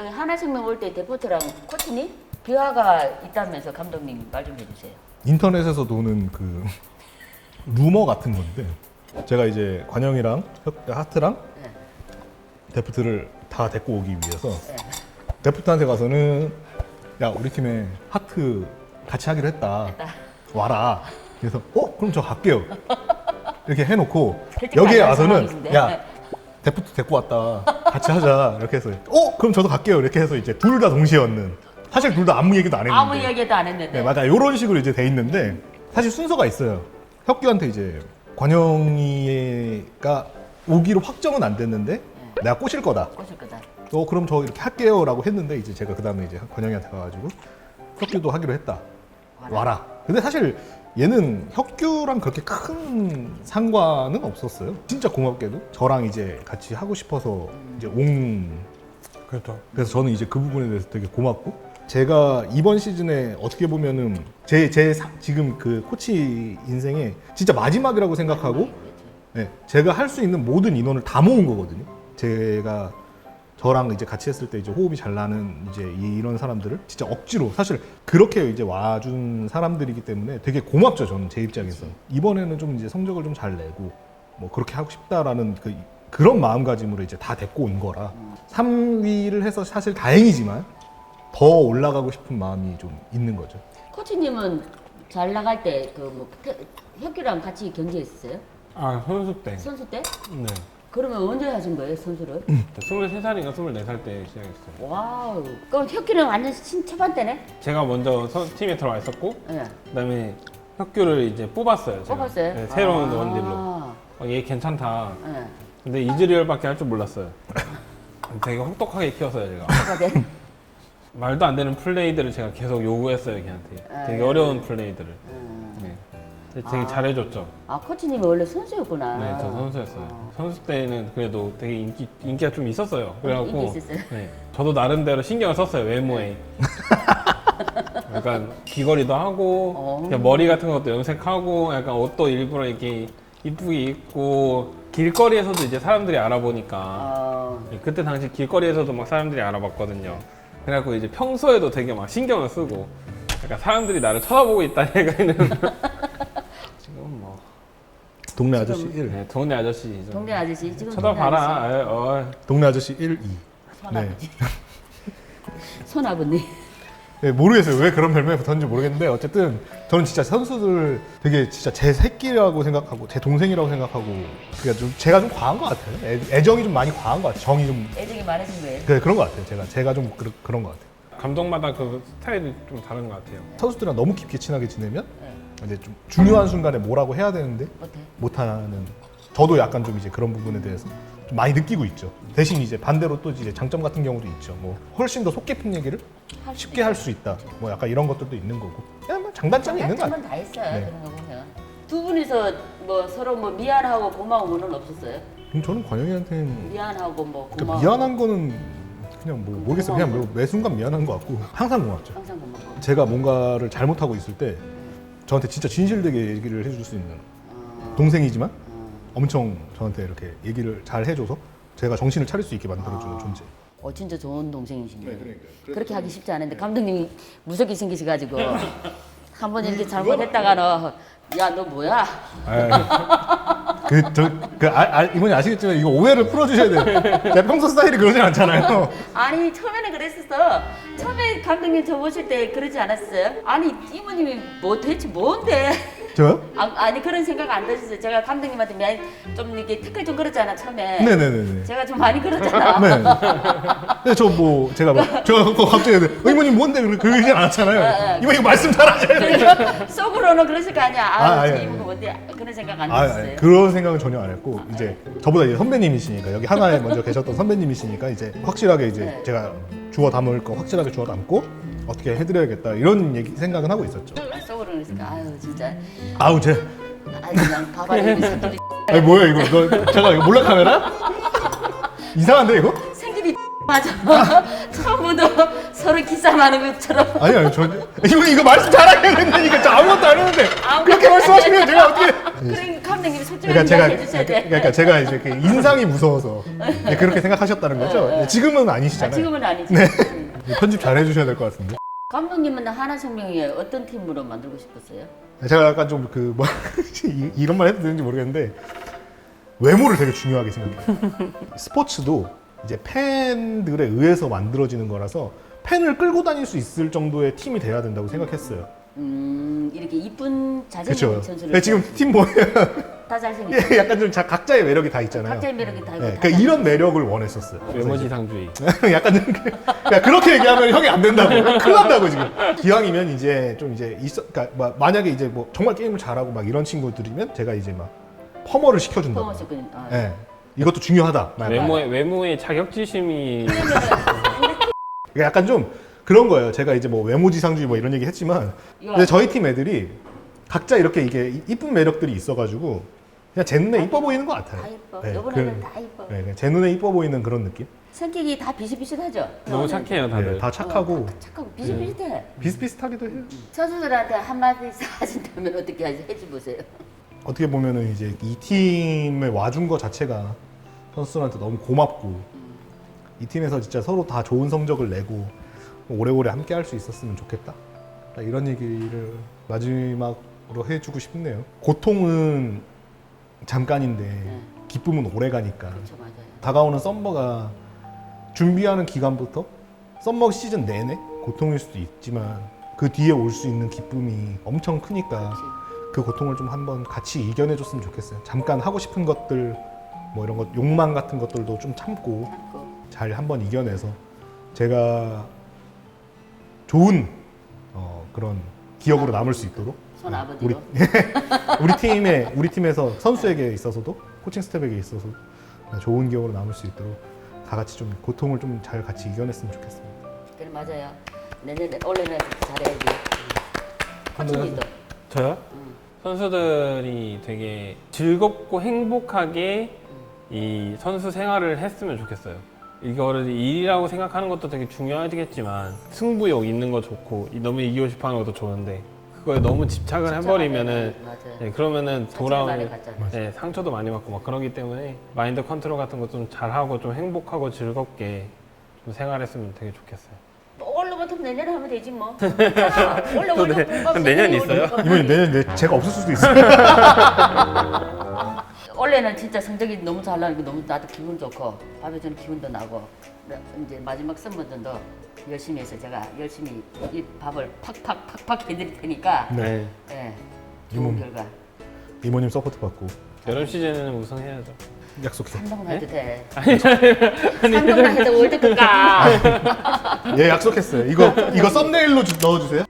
여기 하나생명 올 때 데포트랑 코치님 비화가 있다면서 감독님 말 좀 해주세요. 인터넷에서 도는 그 루머 같은 건데 제가 이제 관영이랑 하트랑 네. 데프트를 다 데리고 오기 위해서 네. 데프트한테 가서는 야 우리 팀에 하트 같이 하기로 했다. 와라. 그래서 그럼 저 갈게요. 이렇게 해놓고 여기에 와서는 상황이신데. 야 데프트 데리고 왔다. 같이 하자. 이렇게 해서 그럼 저도 갈게요. 이렇게 해서 이제 둘 다 동시에 얻는. 사실 둘 다 아무 얘기도 안 했는데. 아무 이야기도 안 했는데. 네, 맞아. 이런 식으로 이제 돼 있는데 사실 순서가 있어요. 혁규한테 이제 관영이가 오기로 확정은 안 됐는데 내가 꼬실 거다. 꼬실 거다. 그럼 저 이렇게 할게요라고 했는데 이제 제가 그 다음에 이제 관영이한테 가가지고 혁규도 하기로 했다. 와라. 근데 사실 얘는 혁규랑 그렇게 큰 상관은 없었어요. 진짜 고맙게도 저랑 이제 같이 하고 싶어서 이제 그렇죠. 그래서 저는 이제 그 부분에 대해서 되게 고맙고 제가 이번 시즌에 어떻게 보면은 지금 그 코치 인생의 진짜 마지막이라고 생각하고 네, 제가 할 수 있는 모든 인원을 다 모은 거거든요. 제가 저랑 이제 같이 했을 때 이제 호흡이 잘 나는 이제 이런 사람들을 진짜 억지로 사실 그렇게 이제 와준 사람들이기 때문에 되게 고맙죠. 저는 제 입장에서 이번에는 좀 이제 성적을 좀 잘 내고 뭐 그렇게 하고 싶다라는 그런 마음가짐으로 이제 다 데리고 온 거라 3위를 해서 사실 다행이지만 더 올라가고 싶은 마음이 좀 있는 거죠. 코치님은 잘 나갈 때 그 혁규랑 같이 경기했어요? 선수 때. 선수 때? 네. 그러면 언제 하신 거예요, 선수를? 23살인가 24살 때 시작했어요. 와우. 그럼 혁규는 완전 초반 때네? 제가 먼저 팀에 들어와 있었고, 네. 그다음에 혁규를 이제 뽑았어요. 제가. 뽑았어요? 네, 새로운 원딜로. 얘 괜찮다. 네. 근데 이즈리얼밖에 할 줄 몰랐어요. 되게 혹독하게 키웠어요, 제가. 똑같아. 말도 안 되는 플레이들을 제가 계속 요구했어요, 걔한테. 되게 어려운 플레이들을. 네. 근데 되게 잘해줬죠. 코치님이 원래 선수였구나. 네, 저 선수였어요. 선수 때는 그래도 되게 인기가 좀 있었어요. 그래갖고 인기 있었어요? 네, 저도 나름대로 신경을 썼어요, 외모에. 약간 귀걸이도 하고 그냥 머리 같은 것도 염색하고 약간 옷도 일부러 이렇게 이쁘게 입고 길거리에서도 이제 사람들이 알아보니까 그때 당시 길거리에서도 막 사람들이 알아봤거든요. 그래갖고 이제 평소에도 되게 막 신경을 쓰고 약간 사람들이 나를 쳐다보고 있다는 얘기는 지금 뭐 동네 아저씨 1. 네, 동네 아저씨죠. 동네 아저씨 지금 쳐다봐라. 동네 아저씨 1, 2. 손아버지. 손아버님. 네, 모르겠어요. 왜 그런 별명이 붙었는지 모르겠는데 어쨌든 저는 진짜 선수들 되게 진짜 제 새끼라고 생각하고 제 동생이라고 생각하고 그러니까 좀 제가 좀 과한 것 같아요. 애정이 좀 많이 과한 것 같아요. 정이 좀 애정이 많으신 거예요? 그런 것 같아요. 제가 좀 그런 것 같아요. 감독마다 그 스타일이 좀 다른 것 같아요. 선수들이랑 너무 깊게 친하게 지내면 이제 좀 중요한 순간에 뭐라고 해야 되는데 못해. 못하는 저도 약간 좀 이제 그런 부분에 대해서 좀 많이 느끼고 있죠. 대신 이제 반대로 또 이제 장점 같은 경우도 있죠. 뭐 훨씬 더 속 깊은 얘기를 쉽게 할 수 있다. 뭐 약간 이런 것들도 있는 거고. 그냥 뭐 장단점이 있는 것 같아요. 다 있어요. 네. 그런 거 보면. 두 분이서 뭐 서로 뭐 미안하고 고마운 거는 없었어요? 저는 관영이한테는 미안하고 뭐 그러니까 고마워. 미안한 거는 그냥 뭐 모르겠어요. 그냥 뭐 매 순간 미안한 것 같고 항상 고맙죠. 항상 고마워. 제가 뭔가를 잘못하고 있을 때 저한테 진짜 진실되게 얘기를 해줄 수 있는 동생이지만 엄청 저한테 이렇게 얘기를 잘 해줘서 제가 정신을 차릴 수 있게 만들어주는 존재. 진짜 좋은 동생이시네요. 그러니까요. 그렇게 하기 쉽지 않은데 감독님이 무섭게 생기셔가지고 한 번 이렇게 잘못했다가는 야 너 뭐야? 이분이 아시겠지만 이거 오해를 풀어주셔야 돼요. 제가 평소 스타일이 그러진 않잖아요. 아니 처음에는 그랬었어. 처음에 감독님 저 보실 때 그러지 않았어요? 아니 이모님이 뭐 대체 뭔데? 저요? 아니 그런 생각 안 드셨어요? 제가 감독님한테 좀 이렇게 태클 좀 그랬잖아 처음에. 네네네. 제가 좀 많이 그랬잖아. 네. 근데 제가 갑자기 이모님 뭔데 그러진 않았잖아요. 이모 이거 말씀 잘하셔야 돼요. 그러니까 속으로는 그러실 거 아니야. 저 예. 이모가 뭔데 그런 생각 안 드셨어요? 그런 생각은 전혀 안 했고 이제 저보다 이제 선배님이시니까 여기 하나에 먼저 계셨던 선배님이시니까 이제 확실하게 이제 제가 주워 담을 거 확실하게 주워 담고 어떻게 해드려야겠다 이런 생각은 하고 있었죠. 속으로는 그랬으니까 아유 진짜 아우 그냥 바바리 새끼리 아니 뭐야 이거 잠깐 이거 몰래카메라? 이상한데 이거? 새끼리 맞아. 처음부터 서로 기싸움하는 것처럼. 아니요 이거 말씀 잘하게 된다니까 저 아무것도 안 했는데 그렇게 말씀하시면 제가 어떻게 그러니까 감독님 솔직하게 그러니까 제가 해주셔야 돼. 그러니까 제가 이제 그 인상이 무서워서 그렇게 생각하셨다는 거죠. 지금은 아니시잖아요. 지금은 아니지. 편집 잘 해주셔야 될 것 같은데. 감독님은 하나생명이 어떤 팀으로 만들고 싶었어요? 제가 약간 좀 그 뭐 이런 말 해도 되는지 모르겠는데 외모를 되게 중요하게 생각해요. 스포츠도 이제 팬들에 의해서 만들어지는 거라서 팬을 끌고 다닐 수 있을 정도의 팀이 돼야 된다고 생각했어요. 이렇게 이쁜 잘생긴 그렇죠. 선수를 지금 팀 보면 다 잘생겼죠. 약간 좀 각자의 매력이 다 있잖아요. 각자의 매력이 다 있고 네, 다 그러니까 이런 매력을 원했었어요. 외모지상주의. 약간 좀 그러니까 그렇게 얘기하면 형이 안 된다고 큰일 난다고 지금. 기왕이면 이제 좀 이제 그러니까 만약에 이제 뭐 정말 게임을 잘하고 막 이런 친구들이면 제가 이제 막 퍼머를 시켜준다. 퍼머시거든요. 네, 이것도 중요하다. 외모의 자격지심이 그러니까 약간 좀 그런 거예요. 제가 이제 뭐 외모지상주의 뭐 이런 얘기 했지만 근데 저희 팀 애들이 각자 이렇게 이게 이쁜 매력들이 있어가지고 그냥 제 눈에 이뻐 보이는 것 같아요. 다 이뻐. 네, 여보는 다 이뻐. 네, 제 눈에 이뻐 보이는 그런 느낌? 성격이 다 비슷비슷하죠. 너무 착해요 다들. 네, 다 착하고 착하고 비슷비슷해. 비슷비슷하기도 해요. 선수들한테 한마디 하신다면 어떻게 해주보세요? 어떻게 보면은 이제 이 팀에 와준 거 자체가 선수들한테 너무 고맙고 이 팀에서 진짜 서로 다 좋은 성적을 내고 오래오래 함께 할 수 있었으면 좋겠다. 이런 얘기를 마지막으로 해주고 싶네요. 고통은 잠깐인데 기쁨은 오래 가니까. 그렇죠, 맞아요. 다가오는 썸머가 준비하는 기간부터 썸머 시즌 내내 고통일 수도 있지만 그 뒤에 올 수 있는 기쁨이 엄청 크니까 그 고통을 좀 한번 같이 이겨내줬으면 좋겠어요. 잠깐 하고 싶은 것들 뭐 이런 것 욕망 같은 것들도 좀 참고 잘 한번 이겨내서 제가 좋은 그런 기억으로 남을 수 있도록 손 아버지로. 우리 팀에서 선수에게 있어서도 코칭 스태프에게 있어서 좋은 기억으로 남을 수 있도록 다 같이 좀 고통을 좀 잘 같이 이겨냈으면 좋겠습니다. 그래 맞아요. 내년에 올해는 잘해야지. 코치님도. 저요? 선수들이 되게 즐겁고 행복하게 이 선수 생활을 했으면 좋겠어요. 이거를 일이라고 생각하는 것도 되게 중요하겠지만 승부욕 있는 거 좋고 너무 이기고 싶어 하는 것도 좋은데 그거에 너무 집착을 해버리면은 네, 그러면은 돌아오는 네, 상처도 많이 받고 막 그러기 때문에 마인드 컨트롤 같은 거 좀 잘하고 좀 행복하고 즐겁게 좀 생활했으면 되게 좋겠어요. 올해부터 내년에 하면 되지 뭐. 올해 그럼 내년 있어요? 이번에 내년 제가 없을 수도 있어요. 원래는 진짜 성적이 너무 잘 나니까 너무 나도 기분 좋고 밥에 저는 기분도 나고 이제 마지막 썸머들도 열심히 해서 제가 열심히 이 밥을 팍팍 해드릴 테니까 네. 네, 좋은 이모. 결과 이모님 서포트 받고 여름 시즌에는 우승해야죠. 약속해. 3등만 해도 돼. 3등만 해도 월드컵 가. 예, 약속했어요. 이거 썸네일로 넣어주세요.